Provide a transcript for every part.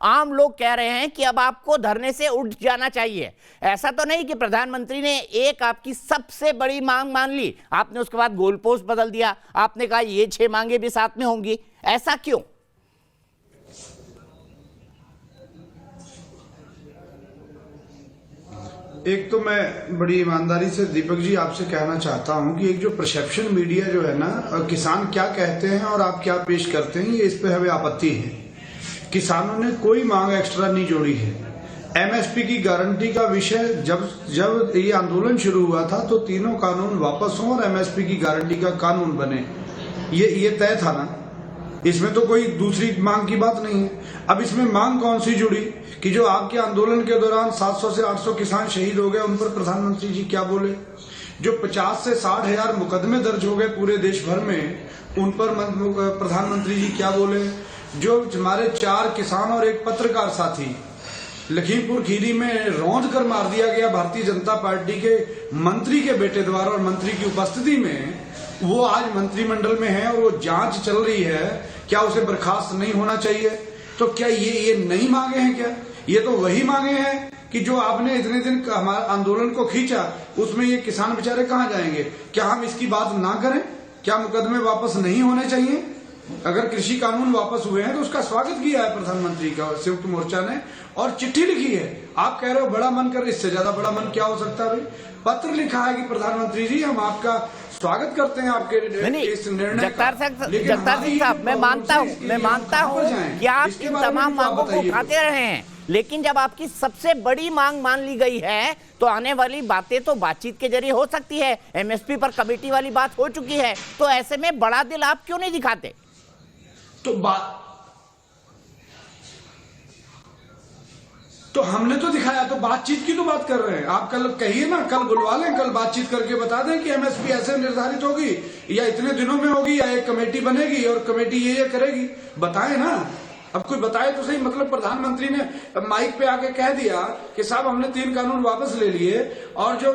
आम लोग कह रहे हैं कि अब आपको धरने से उठ जाना चाहिए। ऐसा तो नहीं कि प्रधानमंत्री ने एक आपकी सबसे बड़ी मांग मान ली, आपने उसके बाद गोल पोस्ट बदल दिया, आपने कहा ये 6 मांगे भी साथ में होंगी, ऐसा क्यों? एक तो मैं बड़ी ईमानदारी से दीपक जी आपसे कहना चाहता हूं कि एक जो परसेप्शन मीडिया जो है ना, किसान क्या कहते हैं और आप क्या पेश करते हैं, ये इस पे हमें आपत्ति है। किसानों ने कोई मांग एक्स्ट्रा नहीं जोड़ी है। एमएसपी की गारंटी का विषय जब ये आंदोलन शुरू हुआ था तो तीनों कानून वापस हों और एमएसपी की गारंटी का कानून बने, ये तय था ना। इसमें तो कोई दूसरी मांग की बात नहीं है। अब इसमें मांग कौन सी जुड़ी कि जो आपके आंदोलन के दौरान 700 से 800 किसान शहीद हो गए, उन पर प्रधानमंत्री जी क्या बोले? जो 50 से 60 हजार मुकदमे दर्ज हो गए पूरे देश भर में, उन पर प्रधानमंत्री जी क्या बोले? जो हमारे 4 किसान और एक पत्रकार साथी लखीमपुर खीरी में रौंद कर मार दिया गया भारतीय जनता पार्टी के मंत्री के बेटे द्वारा और मंत्री की उपस्थिति में, वो आज मंत्रिमंडल में है और वो जांच चल रही है, क्या उसे बर्खास्त नहीं होना चाहिए? तो क्या ये नई मांगे हैं? क्या ये तो वही मांगे हैं कि जो आपने इतने दिन हमारे आंदोलन को खींचा, उसमें ये किसान बेचारे कहाँ जाएंगे? क्या हम इसकी बात ना करें? क्या मुकदमे वापस नहीं होने चाहिए? अगर कृषि कानून वापस हुए हैं तो उसका स्वागत किया है प्रधानमंत्री का संयुक्त मोर्चा ने और चिट्ठी लिखी है। आप कह रहे हो बड़ा मन कर, इससे ज्यादा बड़ा मन क्या हो सकता है भाई? पत्र लिखा है कि प्रधानमंत्री जी हम आपका स्वागत करते हैं आपके इस निर्णय का। जगतार सिंह साहब, मैं मानता हूँ कि आप इन तमाम मांगों को उठाते रहे हैं, लेकिन जब आपकी सबसे बड़ी मांग मान ली गई है तो आने वाली बातें तो बातचीत के जरिए हो सकती है। एमएसपी पर कमेटी वाली बात हो चुकी है, तो ऐसे में बड़ा दिल आप क्यों नहीं दिखाते? तो हमने तो दिखाया, तो बातचीत की तो बात कर रहे हैं। आप कल कहिए ना, कल बुलवा लें, कल बातचीत करके बता दें कि एमएसपी ऐसे निर्धारित होगी या इतने दिनों में होगी या एक कमेटी बनेगी और कमेटी ये करेगी, बताएं ना। अब कोई बताए तो सही। मतलब प्रधानमंत्री ने माइक पे आके कह दिया कि साहब हमने 3 कानून वापस ले लिए और जो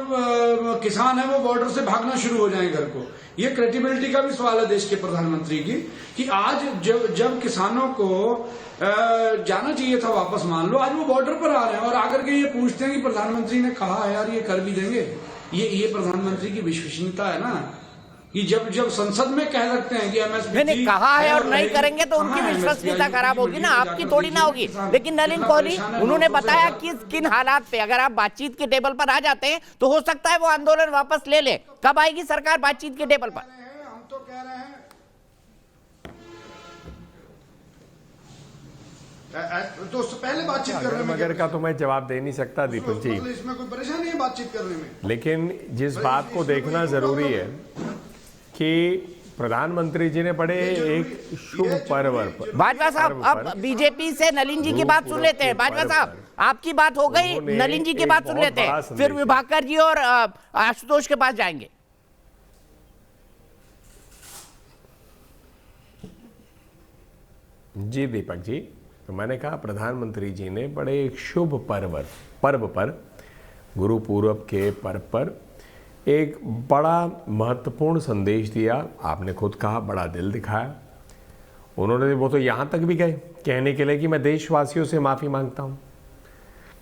किसान है वो बॉर्डर से भागना शुरू हो जाए घर को। ये क्रेडिबिलिटी का भी सवाल है देश के प्रधानमंत्री की कि आज जब किसानों को जाना चाहिए था वापस, मान लो आज वो बॉर्डर पर आ रहे हैं और आकर के ये पूछते हैं कि प्रधानमंत्री ने कहा है यार ये कर भी देंगे। ये प्रधानमंत्री की विश्वसनीयता है ना कि जब संसद में कह सकते हैं कि एमएसपी ने कहा है और नहीं करेंगे तो उनकी विश्वसनीयता खराब होगी ना, आपकी थोड़ी ना होगी। लेकिन नलिन कोहली उन्होंने बताया कि किन हालात पे अगर आप बातचीत के टेबल पर आ जाते हैं तो हो सकता है वो आंदोलन वापस ले ले। कब आएगी सरकार बातचीत के टेबल पर? हम तो कह रहे हैं तो उससे पहले बातचीत करने मगर का तो मैं जवाब दे नहीं सकता दीपक जी, इसमें कोई परेशानी है बातचीत करने में। लेकिन जिस बात को देखना जरूरी है कि प्रधानमंत्री जी ने बड़े एक शुभ पर्व पर। बाजवा साहब, अब बीजेपी से नलिन जी की बात सुन लेते हैं। बाजवा साहब, आपकी बात हो गई, नलिन जी की बात सुन लेते हैं, फिर विभाकर जी और आशुतोष के पास जाएंगे। जी दीपक जी, तो मैंने कहा प्रधानमंत्री जी ने बड़े एक शुभ पर्व पर, गुरु पूर्व के पर्व पर एक बड़ा महत्वपूर्ण संदेश दिया। आपने खुद कहा बड़ा दिल दिखाया। उन्होंने वो तो यहाँ तक भी गए कहने के लिए कि मैं देशवासियों से माफ़ी मांगता हूँ,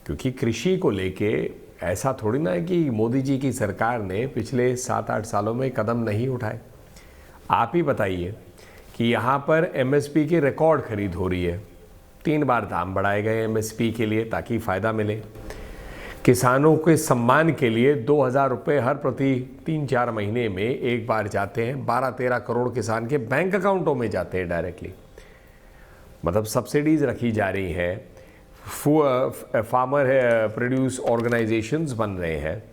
क्योंकि कृषि को लेके ऐसा थोड़ी ना है कि मोदी जी की सरकार ने पिछले 7-8 सालों में कदम नहीं उठाए। आप ही बताइए कि यहाँ पर एमएसपी की रिकॉर्ड खरीद हो रही है, 3 बार दाम बढ़ाए गए एमएसपी के लिए ताकि फ़ायदा मिले। किसानों के सम्मान के लिए 2000 रुपये हर प्रति 3-4 महीने में एक बार जाते हैं। 12-13 करोड़ किसान के बैंक अकाउंटों में जाते हैं डायरेक्टली। मतलब सब्सिडीज रखी जा रही हैं, फार्मर प्रोड्यूस ऑर्गेनाइजेशंस बन रहे हैं,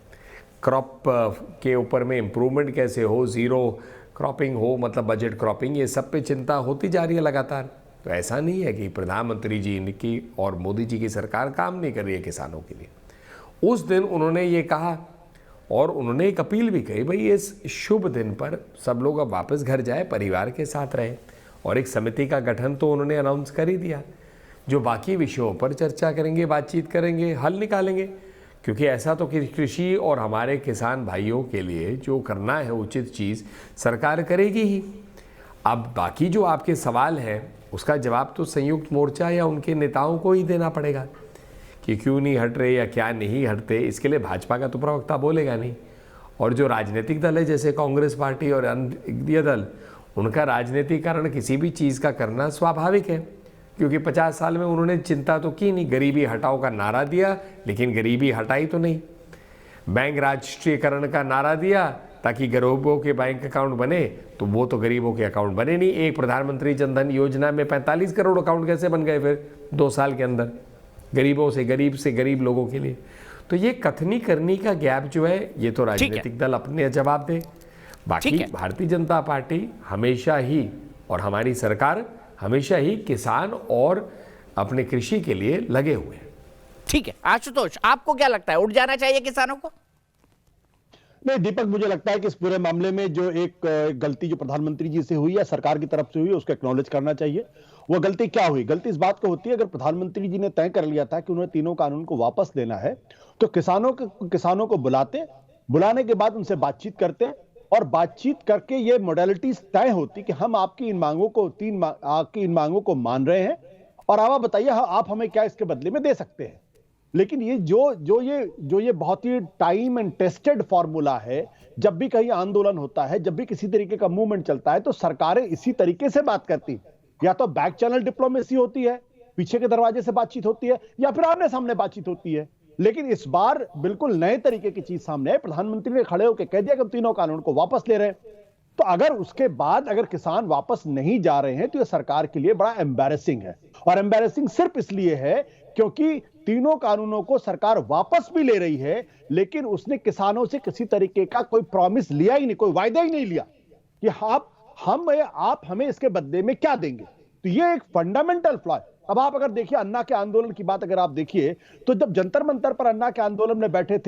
क्रॉप के ऊपर में इम्प्रूवमेंट कैसे हो, ज़ीरो क्रॉपिंग हो, मतलब बजट क्रॉपिंग, ये सब पे चिंता होती जा रही है लगातार। तो ऐसा नहीं है कि प्रधानमंत्री जी की और मोदी जी की सरकार काम नहीं कर रही है किसानों के लिए। उस दिन उन्होंने ये कहा और उन्होंने एक अपील भी कही, भाई इस शुभ दिन पर सब लोग अब वापस घर जाए, परिवार के साथ रहें। और एक समिति का गठन तो उन्होंने अनाउंस कर ही दिया, जो बाकी विषयों पर चर्चा करेंगे, बातचीत करेंगे, हल निकालेंगे। क्योंकि ऐसा तो कि कृषि और हमारे किसान भाइयों के लिए जो करना है उचित चीज़ सरकार करेगी ही। अब बाकी जो आपके सवाल हैं उसका जवाब तो संयुक्त मोर्चा या उनके नेताओं को ही देना पड़ेगा कि क्यों नहीं हट रहे या क्या नहीं हटते। इसके लिए भाजपा का तो प्रवक्ता बोलेगा नहीं। और जो राजनीतिक दल है जैसे कांग्रेस पार्टी और अन्य दल, उनका राजनीतिकरण किसी भी चीज़ का करना स्वाभाविक है, क्योंकि 50 साल में उन्होंने चिंता तो की नहीं। गरीबी हटाओ का नारा दिया लेकिन गरीबी हटाई तो नहीं। बैंक राष्ट्रीयकरण का नारा दिया ताकि गरीबों के बैंक अकाउंट बने, तो वो तो गरीबों के अकाउंट बने नहीं। एक प्रधानमंत्री जनधन योजना में 45 करोड़ अकाउंट कैसे बन गए फिर 2 साल के अंदर, गरीबों से गरीब लोगों के लिए। तो ये कथनी करनी का गैप जो है ये तो राजनीतिक दल अपने जवाब दे। बाकी भारतीय जनता पार्टी हमेशा ही और हमारी सरकार हमेशा ही किसान और अपने कृषि के लिए लगे हुए हैं। ठीक है आशुतोष, आपको क्या लगता है, उठ जाना चाहिए किसानों को? नहीं दीपक, मुझे लगता है कि इस पूरे मामले में जो एक गलती जो प्रधानमंत्री जी से हुई या सरकार की तरफ से हुई उसको एक्नॉलेज करना चाहिए। वो गलती क्या हुई? गलती इस बात को होती है, अगर प्रधानमंत्री जी ने तय कर लिया था कि उन्हें तीनों कानून को वापस लेना है तो किसानों को बुलाने के बाद उनसे बातचीत करते और बातचीत करके ये मोडेलिटीज तय होती कि हम आपकी इन मांगों को मान रहे हैं और अब आप बताइए आप हमें क्या इसके बदले में दे सकते हैं। लेकिन ये जो ये बहुत ही टाइम एंड टेस्टेड फॉर्मूला है, जब भी कहीं आंदोलन होता है, जब भी किसी तरीके का मूवमेंट चलता है तो सरकारें इसी तरीके से बात करती, या तो बैक चैनल डिप्लोमेसी होती है, पीछे के दरवाजे से बातचीत होती है, या फिर आमने सामने बातचीत होती है। लेकिन इस बार बिल्कुल नए तरीके की चीज सामने है। प्रधानमंत्री ने खड़े होकर कह दिया कि हम तीनों कानून को वापस ले रहे हैं। तो अगर उसके बाद अगर किसान वापस नहीं जा रहे हैं तो यह सरकार के लिए बड़ा एम्बैरेसिंग है। और एम्बैरेसिंग सिर्फ इसलिए है क्योंकि तीनों कानूनों को सरकार वापस भी ले रही है, लेकिन उसने किसानों से किसी तरीके का कोई प्रॉमिस लिया ही नहीं, कोई वायदा ही नहीं लिया कि आप हमें इसके बदले में क्या देंगे। तो ये एक फंडामेंटल फ्लॉ है। अब आप अगर देखिए अन्ना के आंदोलन की बात अगर आप देखिए तो जब जंतर मंतर पर अन्ना के आंदोलन में बैठे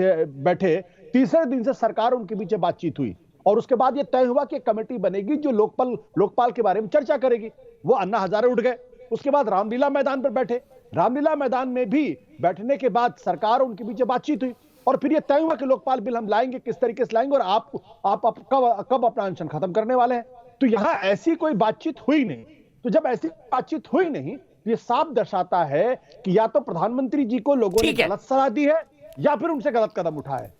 तीसरे दिन से सरकार उनके बीच बातचीत हुई और उसके बाद यह तय हुआ कि कमेटी बनेगी जो लोकपाल के बारे में चर्चा करेगी। वो अन्ना हजारे उठ गए। उसके बाद रामलीला मैदान पर बैठे। रामलीला मैदान में भी बैठने के बाद सरकार उनके बीच बातचीत हुई और फिर यह तय हुआ कि लोकपाल बिल हम लाएंगे, किस तरीके से लाएंगे और आप कब अपना अनशन खत्म करने वाले हैं। तो यहां ऐसी कोई बातचीत हुई नहीं। तो जब ऐसी बातचीत हुई नहीं, ये साफ दर्शाता है कि या तो प्रधानमंत्री जी को लोगों ने गलत सलाह दी है या फिर उनसे गलत कदम उठाया है।